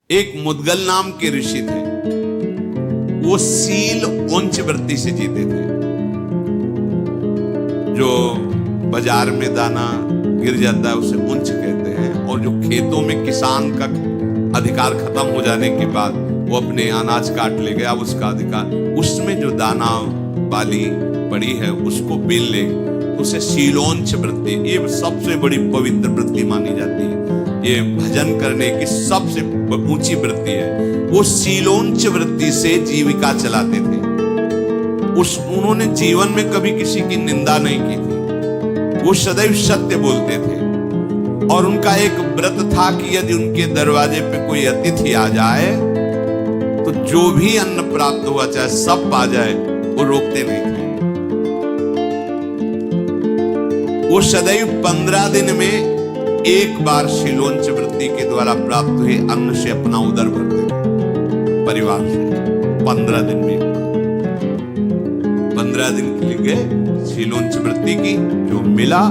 एक मुद्गल नाम के ऋषि थे, वो सील उंच वृत्ति से जीते थे। जो बाजार में दाना गिर जाता है उसे उंच कहते हैं, और जो खेतों में किसान का अधिकार खत्म हो जाने के बाद वो अपने अनाज काट ले गया, उसका अधिकार, उसमें जो दाना बाली पड़ी है उसको बीन ले, उसे सीलोंच वृत्ति, ये सबसे बड़ी पवित्र वृत्ति मानी जाती है। ये भजन करने की सबसे ऊंची वृत्ति है। वो सीलोंच वृत्ति से जीविका चलाते थे। उन्होंने जीवन में कभी किसी की निंदा नहीं की थी। वो सदैव सत्य बोलते थे, और उनका एक व्रत था कि यदि उनके दरवाजे पे कोई अतिथि आ जाए तो जो भी अन्न प्राप्त हुआ चाहे सब पा जाए, वो रोकते नहीं थे। वो सदैव 15 दिन में एक बार सीलोंच वृत्ति के द्वारा प्राप्त हुए अन्न से अपना उदर भरते थे परिवार से। 15 दिन में 15 दिन के लिए गए, सीलोंच वृत्ति की जो मिला,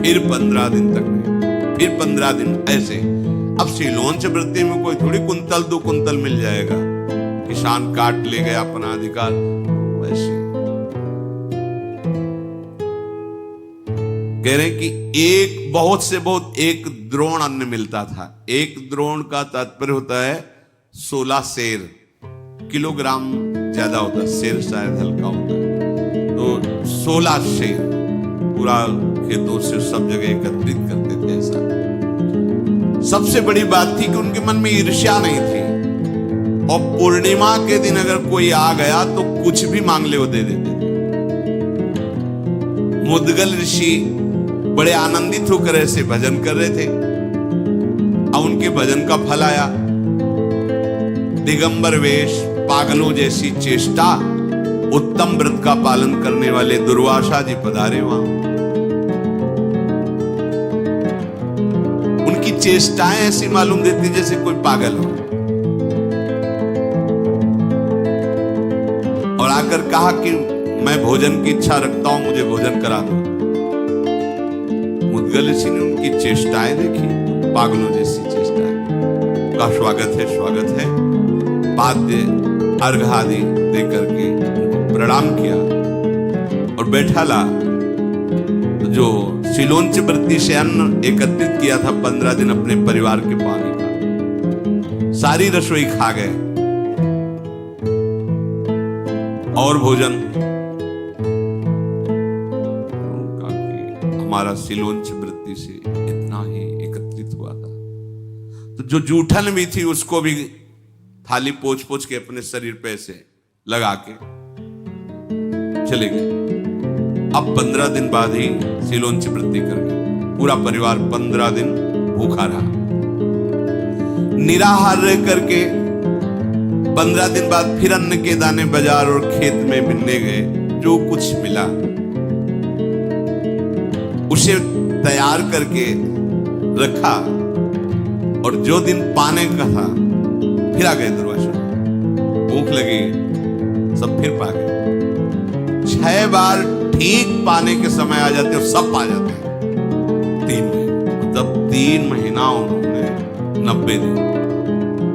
फिर 15 दिन तक गए, फिर 15 दिन ऐसे। अब सीलोंच वृत्ति में कोई थोड़ी कुंतल 2 कुंतल मिल जाएगा, किसान काट ले गया अपना अधिकार, वैसे कह रहे कि एक बहुत से बहुत एक द्रोण अन्न मिलता था। एक द्रोण का तात्पर्य होता है 16 सेर, किलोग्राम ज्यादा होता है, सेर शायद हल्का होता है, तो 16 सेर पूरा खेतों से सब जगह एकत्रित करते थे। ऐसा सबसे बड़ी बात थी कि उनके मन में ईर्ष्या नहीं थी, और पूर्णिमा के दिन अगर कोई आ गया तो कुछ भी मांग ले वो दे देते थे। मुद्गल ऋषि बड़े आनंदित होकर ऐसे भजन कर रहे थे। अब उनके भजन का फल आया। दिगंबर वेश, पागलों जैसी चेष्टा, उत्तम व्रत का पालन करने वाले दुर्वासा जी पधारे वहां। उनकी चेष्टाएं ऐसी मालूम देती जैसे कोई पागल हो, और आकर कहा कि मैं भोजन की इच्छा रखता हूं, मुझे भोजन करा दो। मुद्गल ऋषि ने उनकी चेष्टाएं देखी, पागलों जैसी चेष्टाएं। का स्वागत है, पाद्य अर्घ आदि देकर के प्रणाम किया और बैठा ला। तो जो सीलोंच वृत्ति से अन्न एकत्रित किया था 15 दिन अपने परिवार के पानी का, सारी रसोई खा गए, और भोजन हमारा सीलोंच वृत्ति से इतना ही एकत्रित हुआ था। तो जो जूठन भी थी उसको भी थाली पोंछ पोंछ के अपने शरीर पे से लगा के चले गए। अब 15 दिन बाद ही सीलोंच वृत्ति कर गए। पूरा परिवार 15 दिन भूखा रहा, निराहार रह करके 15 दिन बाद फिर अन्न के दाने बाजार और खेत में मिलने गए। जो कुछ मिला उसे तैयार करके रखा, और जो दिन पाने का था फिर आ गए दुर्वासा। भूख लगी, सब फिर पा गए। 6 बार ठीक पाने के समय आ जाते और सब पा जाते हैं। 3 महीने, मतलब 3 महीना उन्होंने 90 दिन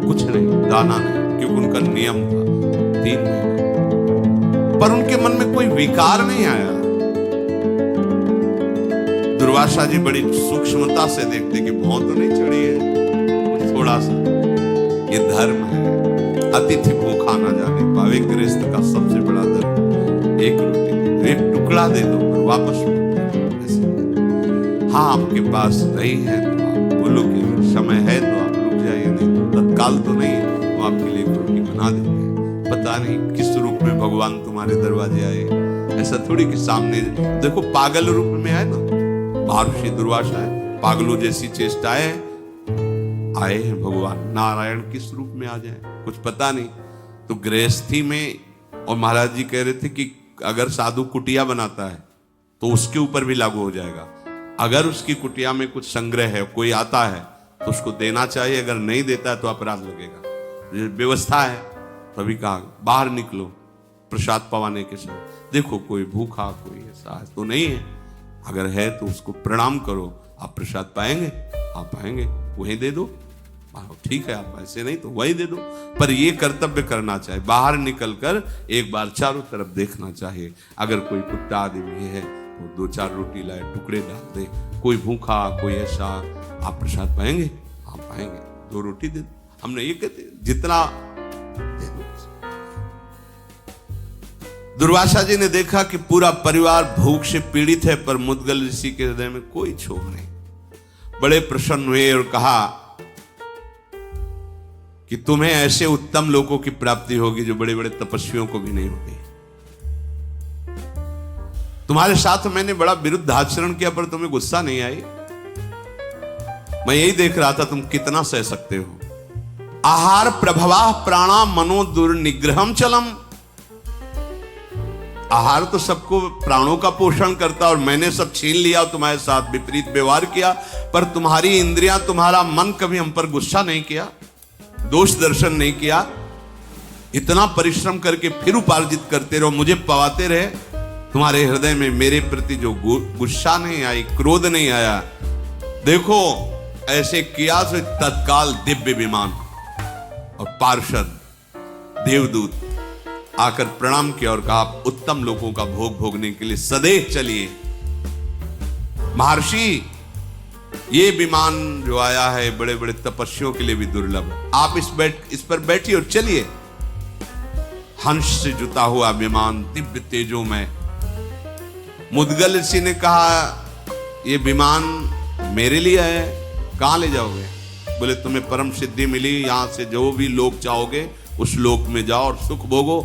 कुछ नहीं, दाना नहीं, क्योंकि उनका नियम था 3 महीना। पर उनके मन में कोई विकार नहीं आया। दुर्वासा जी बड़ी सूक्ष्मता से देखते कि भौं तो नहीं चढ़ी है, थोड़ा सा, ये धर्म है, अतिथि भूखा ना जाने पावे, गृहस्थ का सबसे बड़ा धर्म। एक रोटी दे दो, एक टुकड़ा दे दो, पर वापस ऐसे। हाँ, आपके पास नहीं है तो आप बोलो कि समय है तो आप रुक जाइए, नहीं तो तत्काल तो नहीं है, तो आपके लिए एक रोटी बना देते हैं। पता नहीं किस रूप में भगवान तुम्हारे दरवाजे आए। ऐसा थोड़ी कि सामने देखो, पागल रूप में आए ना, महर्षि दुर्वासा है, पागलों जैसी चेष्टाएं आए हैं भगवान नारायण किस रूप में आ जाए, कुछ पता नहीं। तो गृहस्थी में, और महाराज जी कह रहे थे कि अगर साधु कुटिया बनाता है तो उसके ऊपर भी लागू हो जाएगा। अगर उसकी कुटिया में कुछ संग्रह है, कोई आता है तो उसको देना चाहिए, अगर नहीं देता है तो अपराध लगेगा। व्यवस्था है। तभी कहा बाहर निकलो प्रसाद पवाने के समय, देखो कोई भूखा, कोई ऐसा है तो नहीं है, अगर है तो उसको प्रणाम करो, आप प्रसाद पाएंगे, आप पाएंगे, वहीं दे दो। ठीक है, आप ऐसे नहीं तो वही दे दो, पर ये कर्तव्य करना चाहिए। बाहर निकलकर एक बार चारों तरफ देखना चाहिए। अगर कोई कुत्ता आदमी है तो 2-4 रोटी लाए, टुकड़े डाल दे। कोई भूखा, कोई ऐसा, आप प्रसाद पाएंगे? आप पाएंगे, 2 रोटी दे दो। हमने ये कहते जितना दे दो। दुर्वासा जी ने देखा कि पूरा परिवार भूख से पीड़ित है, पर मुद्गल ऋषि के हृदय में कोई क्षोभ नहीं। बड़े प्रसन्न हुए और कहा कि तुम्हें ऐसे उत्तम लोगों की प्राप्ति होगी जो बड़े बड़े तपस्वियों को भी नहीं होती। तुम्हारे साथ मैंने बड़ा विरुद्ध आचरण किया, पर तुम्हें गुस्सा नहीं आई। मैं यही देख रहा था तुम कितना सह सकते हो। आहार प्रभवा प्राणा मनो दुर्निग्रहम चलम। आहार तो सबको प्राणों का पोषण करता, और मैंने सब छीन लिया और तुम्हारे साथ विपरीत व्यवहार किया, पर तुम्हारी इंद्रियां, तुम्हारा मन कभी हम पर गुस्सा नहीं किया, दोष दर्शन नहीं किया। इतना परिश्रम करके फिर उपार्जित करते रहो, मुझे पवाते रहे। तुम्हारे हृदय में मेरे प्रति जो गुस्सा नहीं आई, क्रोध नहीं आया। देखो ऐसे किया तो तत्काल दिव्य विमान और पार्षद देवदूत आकर प्रणाम किया और कहा, आप उत्तम लोगों का भोग भोगने के लिए सदैव चलिए। महर्षि, ये विमान जो आया है बड़े बड़े तपस्वियों के लिए भी दुर्लभ। आप इस पर बैठिए और चलिए। हंस से जुता हुआ विमान दिव्य तेजों में। मुद्गल ऋषि ने कहा, ये विमान मेरे लिए है, कहां ले जाओगे? बोले, तुम्हें परम सिद्धि मिली, यहां से जो भी लोक चाहोगे उस लोक में जाओ और सुख भोगो।